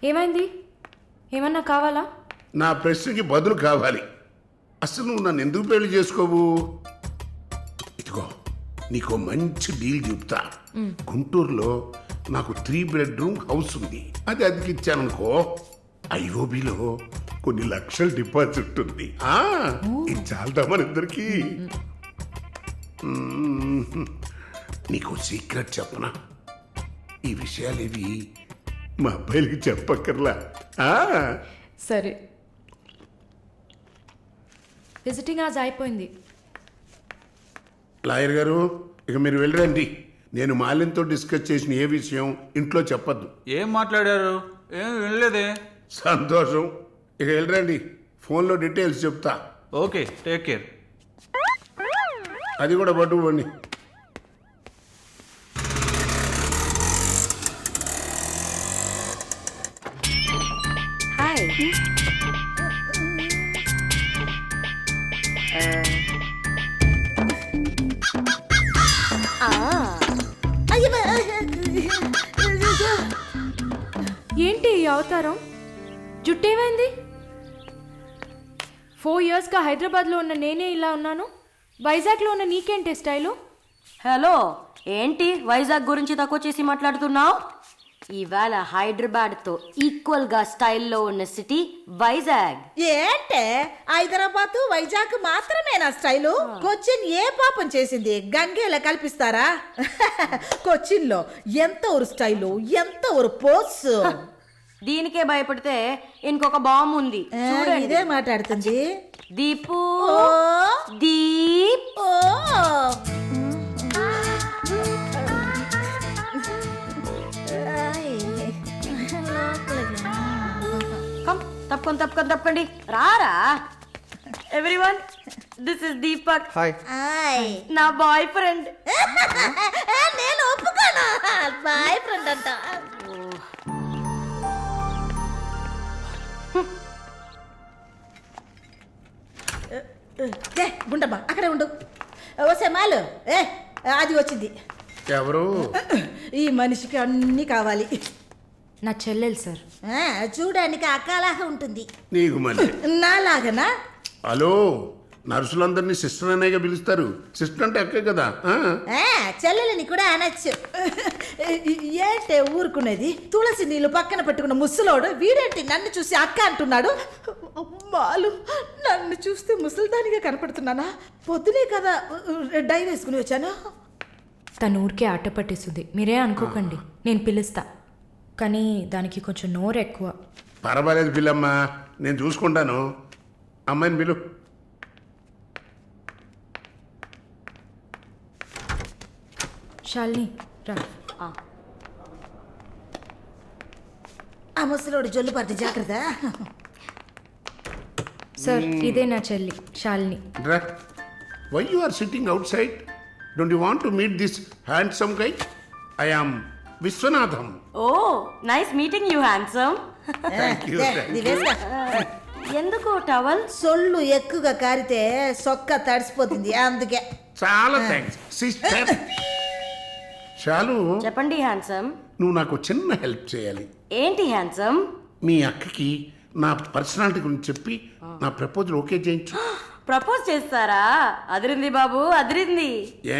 ఏమైంది? ఏమన్నా కావాలా? నా ప్రశ్నకి బదులు కావాలి. అసలు నువ్వు నన్ను ఎందుకు పెళ్లి చేసుకోవు? ఇదిగో నీకు మంచి డీల్ చెప్తా. గుంటూరులో నాకు 3 బెడ్రూమ్ హౌస్ ఉంది. అది అదికిచ్చాననుకో, ఐఓబిలో కొన్ని లక్షల డిపాజిట్ ఉంది. ఇది చాలదా మన ఇద్దరికి? నీకు సీక్రెట్ చెప్పనా? ఈ విషయాలేవి మా అబ్బాయిలకి చెప్పక్కర్లా. సరే, విజిటింగ్ ఆజ్ అయిపోయింది. లాయర్ గారు, ఇక మీరు వెళ్ళరండి. నేను మాలిన్తో డిస్కస్ చేసిన ఏ విషయం ఇంట్లో చెప్పద్దు. ఏం మాట్లాడారు? ఏం వినలేదే. సంతోషం. ఇక వెళ్ళరండి. ఫోన్లో డీటెయిల్స్ చెప్తా. Okay, take care. అది కూడా పట్టుకోండి. హాయ్. ఏంటి ఈ అవతారం? జుట్టేమైంది? 4 ఇయర్స్గా హైదరాబాద్లో ఉన్న నేనే ఇలా ఉన్నాను. వైజాగ్లో ఉన్న నీకేంటి స్టైలు? హలో, ఏంటి వైజాగ్ గురించి తక్కువ చేసి మాట్లాడుతున్నావు? ఇవాళ హైదరాబాద్తో ఈక్వల్గా స్టైల్లో ఉన్న సిటీ వైజాగ్. ఏంటే హైదరాబాద్ వైజాగ్ మాత్రమేనా స్టైలు? కొచ్చిన్ ఏ పాపం చేసింది? గంగేలా కల్పిస్తారా? కొచ్చిన్ లో ఎంత ఒక స్టైలు, ఎంత ఒక పోస్. దీనికే భయపడితే ఇంకొక బాంబు ఉంది చూడండి. ఇదే మాట్లాడుతుంది. దీపు ఓ దీప్. ఓ తప్పకండి రారా. Everyone, this is Deepak. Hi. నా బాయ్ ఫ్రెండ్. నేను ఒప్పుకోను. బాయ్ ఫ్రెండ్ అంట. గుండమ్మా అక్కడే ఉండు. వస్తే మాలు అది వచ్చింది. ఎవరు? ఈ మనిషికి అన్నీ కావాలి. నా చెల్లెలు సార్. చూడడానికి అక్కలాగా ఉంటుంది. నీకు మళ్ళీ నాలాగనా? హలో, నర్సులందరినీ సిస్టర్ అనేగా పిలుస్తారు. సిస్టర్ అంటే అక్కే కదా. చెల్లెలని కూడా అనొచ్చు. ఏంటే ఊరుకునేది? తులసి నీళ్ళు పక్కన పెట్టుకున్న ముసలోడు వీడేంటి నన్ను చూసి అక్క అంటున్నాడు? అమ్మాలు, నన్ను చూస్తే ముసలిదానిగా కనపడుతున్నానా? పొద్దునే కదా డై వేసుకుని వచ్చాను. తను ఊరికే ఆట పట్టేస్తుంది, మీరే అనుకోకండి. నేను పిలుస్తా, కానీ దానికి కొంచెం నోరు ఎక్కువ. పర్వాలేదు పిల్లమ్మా, నేను చూసుకుంటాను. అమ్మాయిని పిలు. శాలిని రా. ఆ ముసలోడు జొల్లు పడితే జాగ్రత్త. సార్, ఇదే నా చెల్లి Shalini. Why you are sitting outside? Don't you want to meet this handsome guy? I am Vishwanatham. Oh, nice meeting you handsome. ఎందుకు టవల్? సొల్లు ఎక్కువగా కారితే సొక్క తడిసిపోతుంది, అందుకే. చాలా థ్యాంక్స్ సిస్టర్. చాలు. చెప్పండి హ్యాండ్సమ్. నువ్వు నాకు చిన్న హెల్ప్ చేయాలి. ఏంటి హ్యాండ్సమ్? మీ అక్కకి నా పర్సనాలిటీ గురించి చెప్పి నా ప్రపోజల్ ఓకే చేయించు. ప్రపోజ్ చేస్తారా? అదిరింది బాబు, అదిరింది. ఏ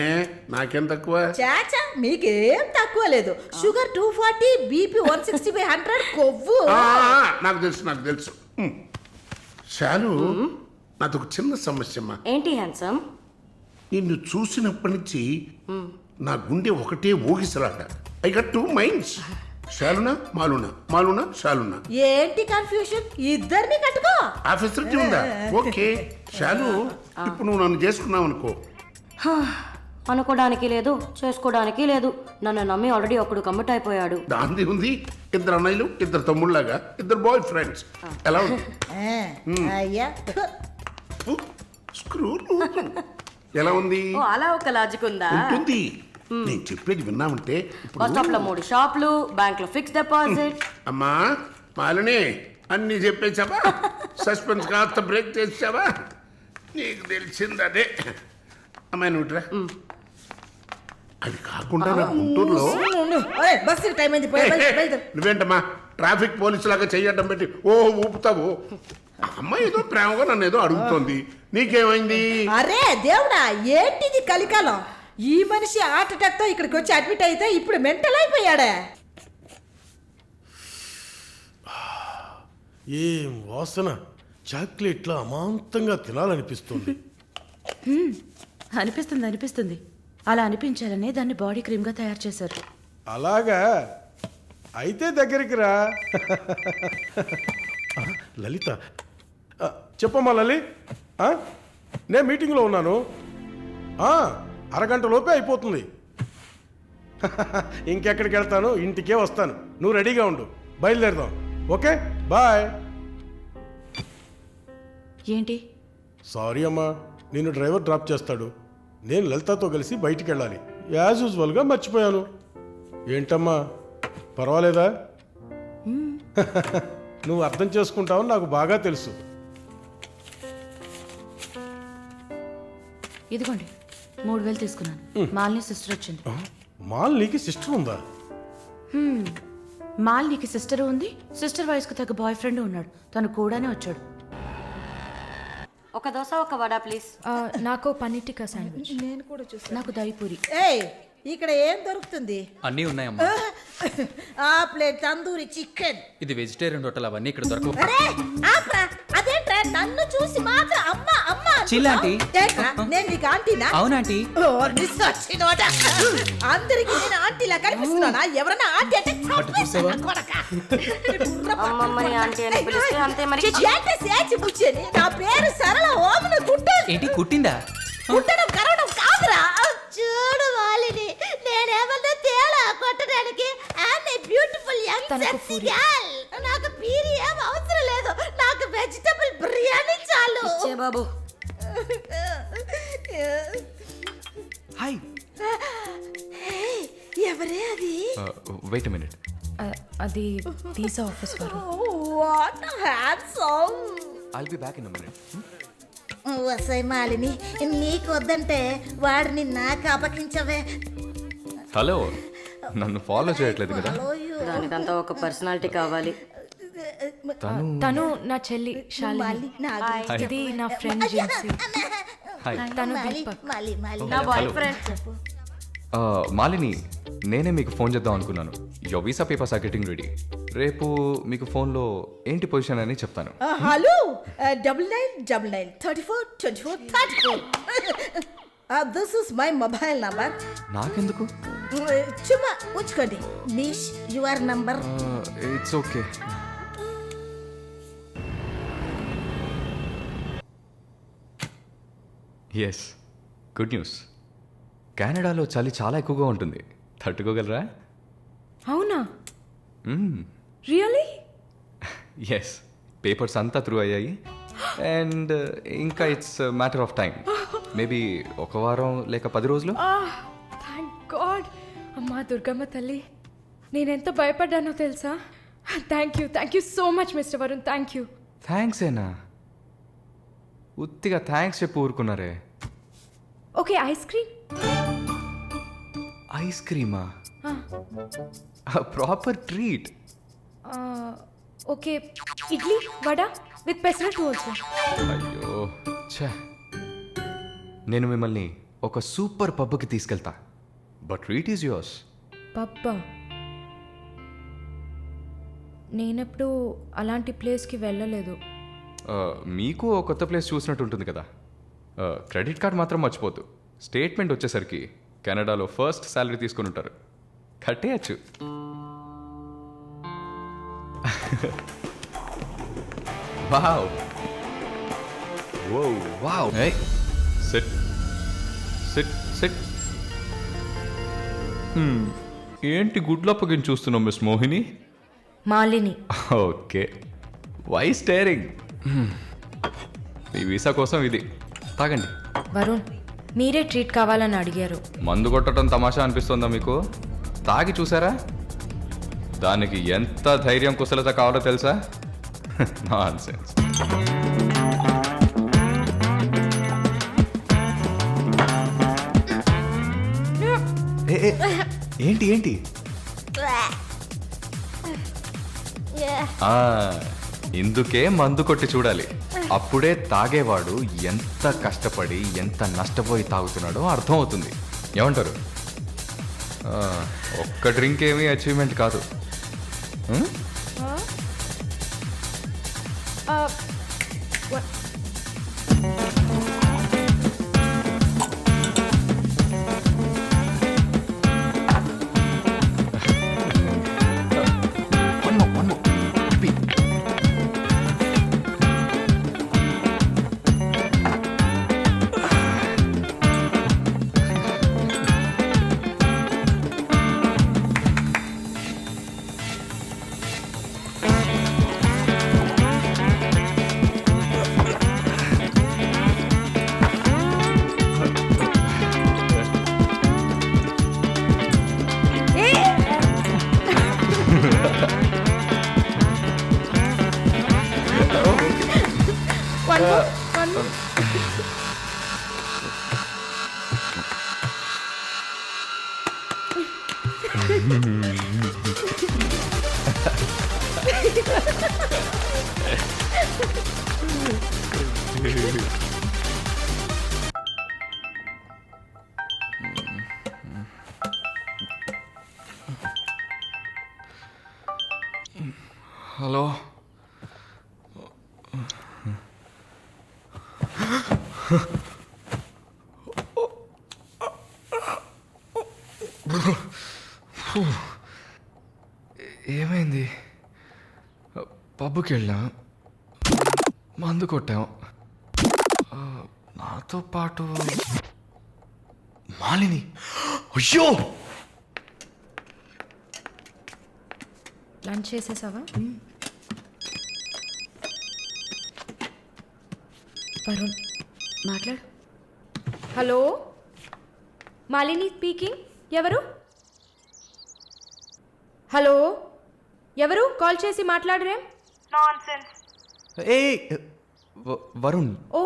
నాకేం తక్కువ? చాచా, మీకేం తక్కువ లేదు. షుగర్ 240, బీపీ 160/100, కొవ్వు. నాకు తెలుసు. చాలు, నాది ఒక చిన్న సమస్యమ్మా. ఏంటి హ్యాండ్సమ్? నిన్ను చూసినప్పటి నుంచి నా గుండె ఒకటే ఊగిసలాట. I got 2 minds. శాలునా మాలునా, మాలునా శాలునా. ఏంటి కన్ఫ్యూషన్? ఇద్దరిని కట్టుకో. ఆ ఫెసిలిటీ ఉందా? ఓకే శాలు, ఇప్పుడు నువ్వు నన్ను చేసుకున్నావు అనుకో. అనుకోవడానికి లేదు, చేసుకోవడానికి లేదు. నన్ను నమ్మి ఆల్రెడీ ఒకడు కమిట్ అయిపోయాడు. దాంది ఉంది. 2 అన్నయ్యలు, 2 తమ్ముళ్ళలాగా, 2 బాయ్ ఫ్రెండ్స్. ఎలా ఉంది? అయ్యా స్క్రూ. ఎలా ఉంది? ఓ, అలా ఒక లాజిక్ ఉందా? ఉంటుంది. నేను చెప్పేది విన్నామంటే బస్ స్టాప్ లో 3 షాపులు, బ్యాంక్ లో ఫిక్స్ డిపాజిట్. అమ్మా మాలిని, అన్ని చెప్పేసావా? సస్పెన్స్ కాస్త బ్రేక్ చేసావా? నీకు తెలిసింది అదే. అమ్మాయి నువ్వుట్రా. అది కాకుండా నా గుంటూరులో బస్సు టైం అయింది నువ్వేంటమ్మా ట్రాఫిక్ పోలీసు లాగా చెయ్యడం పెట్టి ఊపుతావు. ఆ అమ్మాయి ఏదో ప్రేమగా నన్ను ఏదో అడుగుతోంది, నీకేమైంది? అరే దేవుడా, ఏంటిది కలికాలం? ఈ మనిషి హార్ట్ అటాక్ తో ఇక్కడికి వచ్చి అడ్మిట్ అయితే ఇప్పుడు మెంటల్ అయిపోయాడే. ఏం వాసన! చాక్లెట్లా అమాంతంగా తినాలనిపిస్తుంది. అనిపిస్తుంది అలా అనిపించాలనే దాన్ని బాడీ క్రీమ్గా తయారు చేశారు. అలాగా అయితే దగ్గరికి రా. లలిత, చెప్పమ్మా లలి. నేను మీటింగ్లో ఉన్నాను. అరగంట లోపే అయిపోతుంది. ఇంకెక్కడికి వెళ్తాను, ఇంటికే వస్తాను. నువ్వు రెడీగా ఉండు, బయలుదేరదాం. Okay, bye. ఏంటి? సారీ అమ్మా, నేను డ్రైవర్ డ్రాప్ చేస్తాడు. నేను లలితతో కలిసి బయటికి వెళ్ళాలి. యాజ్ యూజువల్గా మర్చిపోయాను. ఏంటమ్మా, పర్వాలేదా? నువ్వు అర్థం చేసుకుంటావని నాకు బాగా తెలుసు. ఇదిగోండి 3000 తీసుకున్నాను. మాలిని సిస్టర్ వచ్చింది. మాలినికి సిస్టర్ ఉందా? మాలినికి సిస్టర్ ఉంది. సిస్టర్ వయసుకు తగ్గ బాయ్ ఫ్రెండ్ ఉన్నాడు. తను కూడానే వచ్చాడు. ఒక దోశ ఒక వడ ప్లీజ్. నాకు పన్నీర్ టిక్కా శాండ్విచ్. నేను కూడా చూసాను. నాకు దయపూరి. ఏయ్, ఇక్కడ ఏం దొరుకుతుంది? అన్నీ ఉన్నాయమ్మా. ఆ ప్లేట్ తందూరి చికెన్. ఇది వెజిటేరియన్ హోటల్, అవన్నీ ఇక్కడ దొరకవు. అరే ఆప్రా, అదేంట్రా నన్ను చూసి మాత్రం అమ్మ అమ్మ చిల్ ఆంటీ. ఏంట్రా, నేను నీకు ఆంటీనా? అవునాంటీ. ఓ నిస్సచ్చినోడ. అందరికి నేను ఆంటీలా కనిపిస్తున్నానా? ఎవరన్నా ఆంటీ అంటే చంపేస్తాను కొడకా. అమ్మమ్మని ఆంటీ అని పిలిస్తే అంతే మరి. ఏంటి సేచి బుచ్చేని? నా పేరు సరళ ఓమన కుట్టాను. ఏంటి కుట్టిందా? కుట్టడం కరవడం కాదురా. చూడు వాలిని, నేనేమన్నా తేడా కొట్టడానికి. I'm a beautiful young sexy girl. నాకు పీరి ఏం అవసరం లేదు. నాకు వెజిటబుల్ బిర్యానీ చాలు. చే బాబు. హాయ్. ఎవరే అది? Wait a minute. అది వీసా ఆఫీస్ వారు. What handsome. I'll be back in a minute. వసై మాలిని, నీకు వద్దంటే వాడిని నాకు అపకించవే. హలో, నన్ను ఫాలో చేయట్లేదు కదా? దానికంతా ఒక పర్సనాలిటీ కావాలి. తను నా చెల్లి శాలిని. ఇది నా ఫ్రెండ్ జిన్సీ. తను దీపక్. నా బాయ్ ఫ్రెండ్. మాలిని, నేనే మీకు ఫోన్ చేద్దాం అనుకున్నాను. Your visa papers are getting ready. రేపు మీకు ఫోన్లో ఏంటి పొజిషన్ అని చెప్తాను. Hello, 9999 34 24 34. This is my mobile number. నాకెందుకు? చుమ్మా ఉంచుకోండి. Miss your number. It's okay. Yes, good news. కెనడాలో చలి చాలా ఎక్కువగా ఉంటుంది. తట్టుకోగలరా? అవునా? రియలీ? ఎస్, పేపర్స్ అంతా త్రూ అయ్యాయి. అండ్ ఇంకా it's matter of time. Maybe ఒక వారం లేక 10 రోజులు. Thank God. అమ్మా దుర్గమ్మ తల్లి, నేనెంత భయపడ్డానో తెలుసా? Thank you so much mister Varun. Thank you. Thanks ఏనా? ఉత్తిగా థ్యాంక్స్ చెప్పి ఊరుకున్నారే. Okay, ice cream. ఐస్ క్రీమా? Proper treat. Okay, idli vada with pesarattu also. అయ్యో ఛే, నేను మిమ్మల్ని ఒక సూపర్ పబ్కి తీసుకెళ్తా. But treat is yours. పబ్బా? నేనెప్పుడు అలాంటి ప్లేస్కి వెళ్ళలేదు. మీకు ఒక కొత్త ప్లేస్ చూసినట్టు ఉంటుంది కదా. క్రెడిట్ కార్డ్ మాత్రం మర్చిపోద్దు. స్టేట్మెంట్ వచ్చేసరికి కెనడాలో ఫస్ట్ శాలరీ తీసుకుని ఉంటారు. కట్టేయచ్చు. Wow, whoa wow. Sit sit sit. ఏంటి గుడ్లప్పగిని చూస్తున్నావు miss Mohini? Malini. Okay, why staring? ఈ వీసా కోసం ఇది తాగండి. వరుణ్, మీరే ట్రీట్ కావాలని అడిగారు. మందు కొట్టడం తమాషా అనిపిస్తుందా మీకు? తాగి చూసారా? దానికి ఎంత ధైర్యం కుశలత కావాలో తెలుసా? నాన్సెన్స్. ఏ ఏంటి ఏంటి ఇందుకే మందు కొట్టి చూడాలి, అప్పుడే తాగేవాడు ఎంత కష్టపడి ఎంత నష్టపోయి తాగుతున్నాడో అర్థం అవుతుంది. ఏమంటారు? ఒక్క డ్రింక్ ఏమీ అచీవ్మెంట్ కాదు. హలో, ఏమైంది? పబ్కి వెళ్ళాం, మందు కొట్టాం, నాతో పాటు మాలిని. అయ్యో, లంచ్ చేసేసావా? వరుణ్ మాట్లాడు. Hello, Malini speaking. ఎవరు? హలో, ఎవరు? కాల్ చేసి మాట్లాడరేం? ఏ వరుణ్, ఓ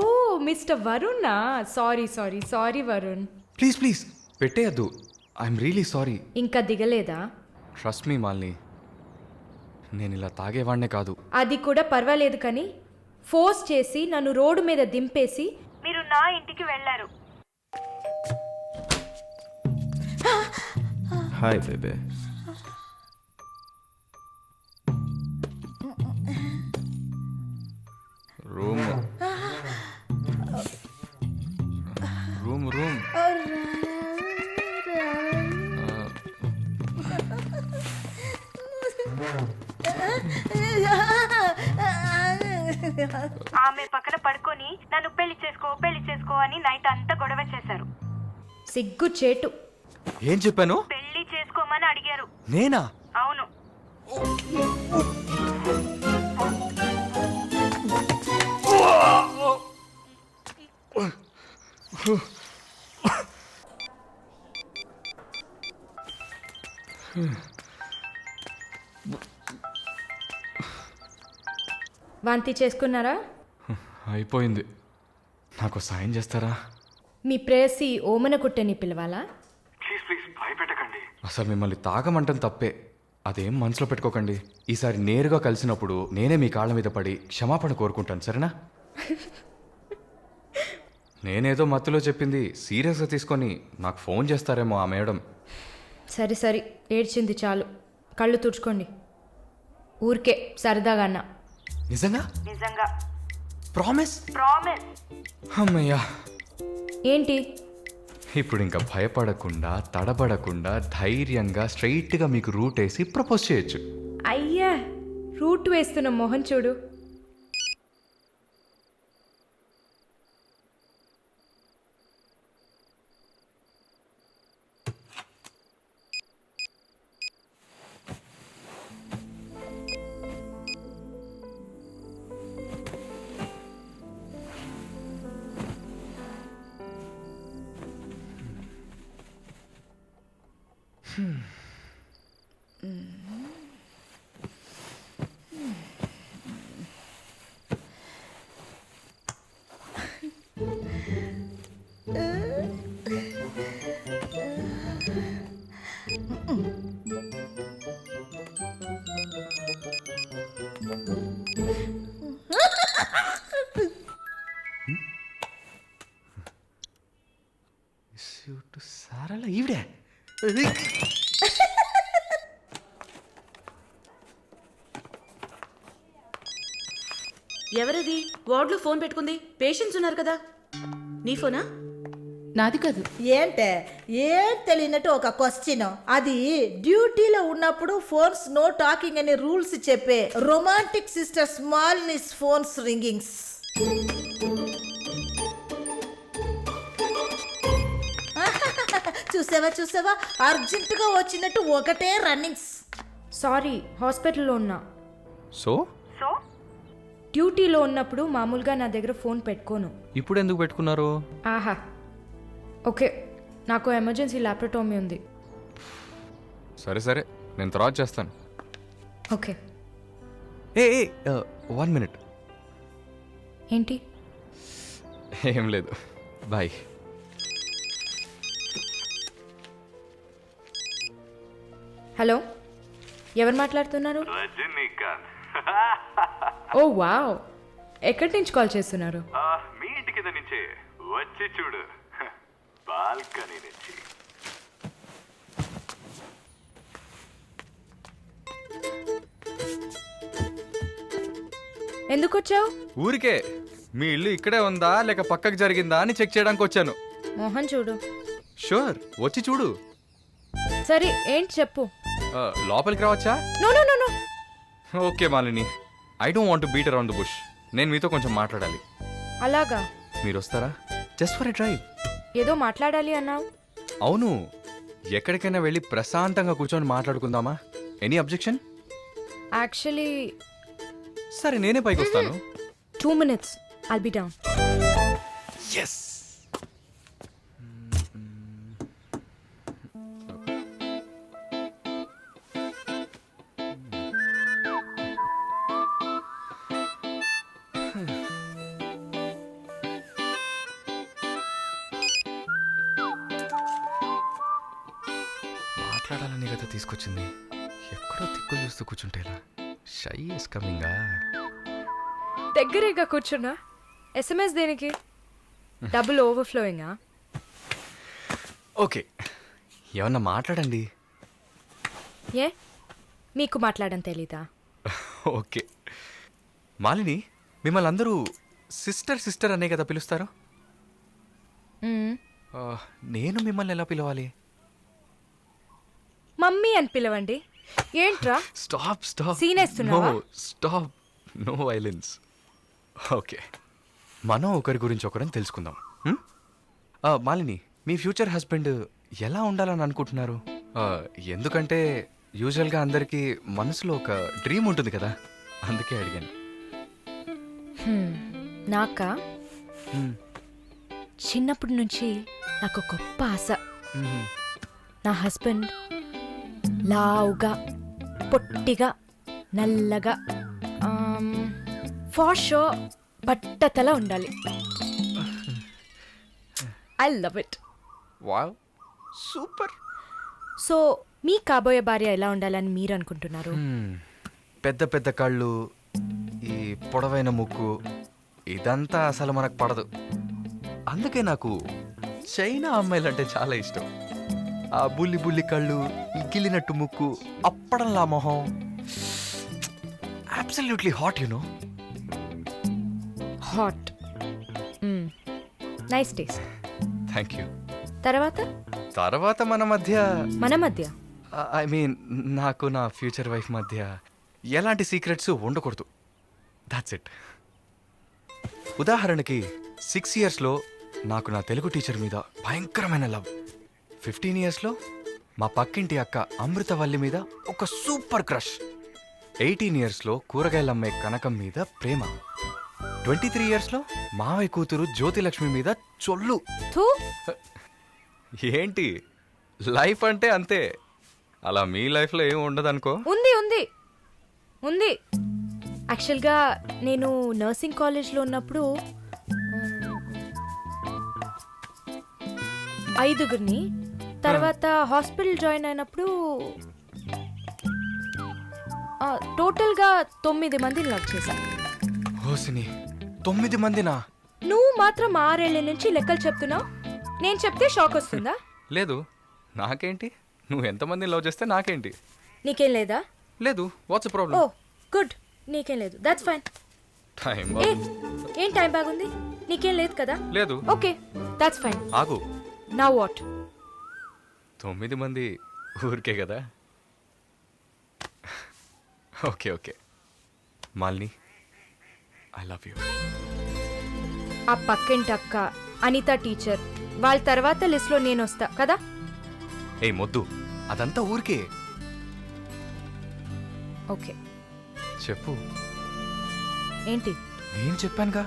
మిస్టర్ వరుణా? Sorry sorry sorry Varun. Please please పెట్టేయద్దు. I'm really sorry. ఇంకా దిగలేదా? ట్రస్ట్ మీ మాలిని, నేను ఇలా తాగేవాడినే కాదు. అది కూడా పర్వాలేదు, కానీ ఫోర్స్ చేసి నన్ను రోడ్డు మీద దింపేసి మీరు నా ఇంటికి వెళ్ళారు. హాయ్ బేబే. రూమ్ రూమ్ రూమ్ ఆమె పక్కన పడుకొని నన్ను పెళ్లి చేసుకో అని నైట్ అంతా గొడవ చేశారు. సిగ్గు చేటు. ఏం చెప్పాను? పెళ్లి చేసుకోమని అడిగారు. నేనా? అవును. వాంతి చేసుకున్నారా? అయిపోయింది. నాకు సాయం చేస్తారా? మీ ప్రేయసి ఓమన కుట్టని పిలవాలా? అసలు మిమ్మల్ని తాగమంటం తప్పే, అదేం మనసులో పెట్టుకోకండి. ఈసారి నేరుగా కలిసినప్పుడు నేనే మీ కాళ్ళ మీద పడి క్షమాపణ కోరుకుంటాను, సరేనా? నేనేదో మత్తులో చెప్పింది సీరియస్గా తీసుకొని నాకు ఫోన్ చేస్తారేమో ఆ మేడం. సరే సరే, ఏడ్చింది చాలు. కళ్ళు తుడుచుకోండి. ఊరికే సరదాగా అన్నా. నిజంగా? నిజంగా. ప్రామిస్? ప్రామిస్. అమ్మయ్యా. ఏంటి? ఇప్పుడు ఇంకా భయపడకుండా తడబడకుండా ధైర్యంగా స్ట్రైట్గా మీకు రూట్ వేసి ప్రపోజ్ చేయొచ్చు. అయ్యా, రూట్ వేస్తున్న మొహం చూడు. ఎవరది వార్డులో ఫోన్ పెట్టుకుంది? పేషెంట్స్ ఉన్నారు కదా. నీ ఫోనా? నాది కాదు. ఏంటే ఏం తెలియనట్టు ఒక క్వశ్చన్. అది డ్యూటీలో ఉన్నప్పుడు ఫోన్స్ నో టాకింగ్ అనే రూల్స్ చెప్పే romantic sister smallness phones ringings. చూసావా అర్జెంటుగా వచ్చినట్టు ఒకటే రన్నింగ్స్. సారీ, హాస్పిటల్లో ఉన్నా. సో డ్యూటీలో ఉన్నప్పుడు మామూలుగా నా దగ్గర ఫోన్ పెట్టుకోను. ఇప్పుడు ఎందుకు పెట్టుకున్నారు? ఆహా, ఓకే, నాకు ఎమర్జెన్సీ ల్యాప్రటోమీ ఉంది. సరే సరే, నేను తర్వాత చేస్తాను. ఓకే. ఏ 1 minute. ఏంటి? ఏం లేదు, బాయ్. హలో, ఎవరు మాట్లాడుతున్నారు? ఓ వావ్, ఎక్కడి నుంచి కాల్ చేస్తున్నారు? మీ ఇంటి కింద నుంచే వచ్చి చూడు, బాల్కనీ నుంచి. ఎందుకు వచ్చావు? ఊరికే మీ ఇల్లు ఇక్కడే ఉందా లేక పక్కకు జరిగిందా అని చెక్ చేయడానికి వచ్చాను. మోహన్ చూడు. షూర్, వచ్చి చూడు. సరే, ఏంటి చెప్పు. లోపలికి రావచ్చా? No no no no. Okay Malini, I don't want to beat around the bush. నేను మీతో కొంచెం మాట్లాడాలి. అలాగా? మీరు వస్తారా? Just for a drive. ఏదో మాట్లాడాలి అన్నావు. అవును, ఎక్కడికైనా వెళ్ళి ప్రశాంతంగా కూర్చొని మాట్లాడుకుందామా? Any objection? యాక్చువల్లీ సరే, నేనే పైకి వస్తాను. 2 minutes, I'll be down. Yes. మాట్లాడాలని కదా తీసుకొచ్చింది. ఎక్కడో తిక్కులు చూస్తూ కూర్చుంటేలా. Shy is కమింగా. దగ్గరేగా కూర్చున్నా. SMS దేనికి? డబుల్ ఓవర్ఫ్లోయింగా? ఓకే, ఏమన్నా మాట్లాడండి. ఏ, మీకు మాట్లాడడం తెలీదా? ఓకే మాలిని, మిమ్మల్ని అందరూ సిస్టర్ సిస్టర్ అనే కదా పిలుస్తారు? మ్మ్. నేను మిమ్మల్ని ఎలా పిలవాలి? మమ్మీ అని పిలవండి. ఏంట్రా స్టాప్ స్టాప్. Scene వేస్తున్నావా? Stop, no violence. ఓకే, మనం ఒకరి గురించి ఒకరిని తెలుసుకుందాం. మాలిని, మీ ఫ్యూచర్ హస్బెండ్ ఎలా ఉండాలని అనుకుంటున్నారు? ఎందుకంటే యూజువల్గా అందరికీ మనసులో ఒక డ్రీమ్ ఉంటుంది కదా, అందుకే అడిగాను. నాకా? హ్మ్. చిన్నప్పటి నుంచి నాకు గొప్ప ఆశ. మ్మ్. నా హస్బెండ్ లావుగా, పొట్టిగా, నల్లగా, ఫార్ షో బట్టతల ఉండాలి. I love it. Wow, super. So మీ కాబోయే భార్య ఎలా ఉండాలని మీరు అనుకుంటున్నారు? పెద్ద పెద్ద కళ్ళు, ఈ పొడవైన ముక్కు, ఇదంతా అసలు మనకు పడదు. అందుకే నాకు చైనా అమ్మాయిలంటే చాలా ఇష్టం. ఆ బుల్లి బుల్లి కళ్ళు, ఈ గిల్లినట్టు ముక్కు, అప్పడంలా మొహం, absolutely hot, you know. Hot. Nice taste. Thank you. తర్వాత మన మధ్య ఐ మీన్ నాకు నా ఫ్యూచర్ వైఫ్ మధ్య ఎలాంటి సీక్రెట్స్ ఉండకూడదు. That's it. ఉదాహరణకి 6 yearsలో నాకు నా తెలుగు టీచర్ మీద భయంకరమైన లవ్. 15 yearsలో మా పక్కింటి అక్క అమృతవల్లి మీద ఒక సూపర్ క్రష్. 18 yearsలో కూరగాయలమ్మే కనకం మీద ప్రేమ. 23 yearsలో మావయ్య కూతురు జ్యోతిలక్ష్మి మీద చొల్లు. థూ. ఏంటి, లైఫ్ అంటే అంతే. అలా మీ లైఫ్లో ఏం ఉండదనుకో. ఉంది ఉంది ఉంది. యాక్చువల్గా నేను నర్సింగ్ కాలేజ్లో ఉన్నప్పుడు 5 తర్వాత హాస్పిటల్ జాయిన్ అయినప్పుడు టోటల్గా 9 మందిని లవ్ చేశాను. హోసిని, 9 మందినా? నువ్వు మాత్రం 6 ఏళ్ల నుంచి లెక్కలు చెప్తున్నావు. నేను చెప్తే షాక్ వస్తుందా? లేదు, నాకేంటి, నువ్వు ఎంతమందిని లవ్ చేస్తే నాకేంటి? నీకేం లేదా? లేదు. వాట్స్ ఓ ప్రాబ్లం? గుడ్, నీకేం లేదు, దట్స్ ఫైన్. టైం ఏ ఏం టైం బాగుంది? నీకేం లేదు కదా? లేదు. Okay, that's fine. ఆగు. Now what? 9 మంది ఊరికే కదా. Okay okay Malini, I love you. ఆ పక్కింటి అక్క, అనిత టీచర్, వాళ్ళ తర్వాత లిస్ట్లో నేను వస్తా కదా? ఏ మొద్దు, అదంతా ఊరికే. ఓకే చెప్పు. ఏంటి? నేను చెప్పానుగా.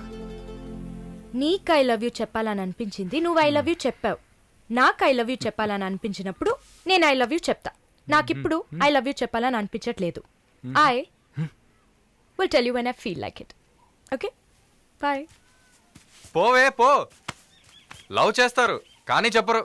నీకు ఐ లవ్ యూ చెప్పాలని అనిపించింది, నువ్వు ఐ లవ్ యూ చెప్పావు. నాకు ఐ లవ్ యూ చెప్పాలని అనిపించినప్పుడు నేను ఐ లవ్ యూ చెప్తా. నాకిప్పుడు ఐ లవ్ యూ చెప్పాలని అనిపించట్లేదు. I will tell you when I feel like it. Okay bye. పోవే పో. లవ్ చేస్తారు కానీ చెప్పరు.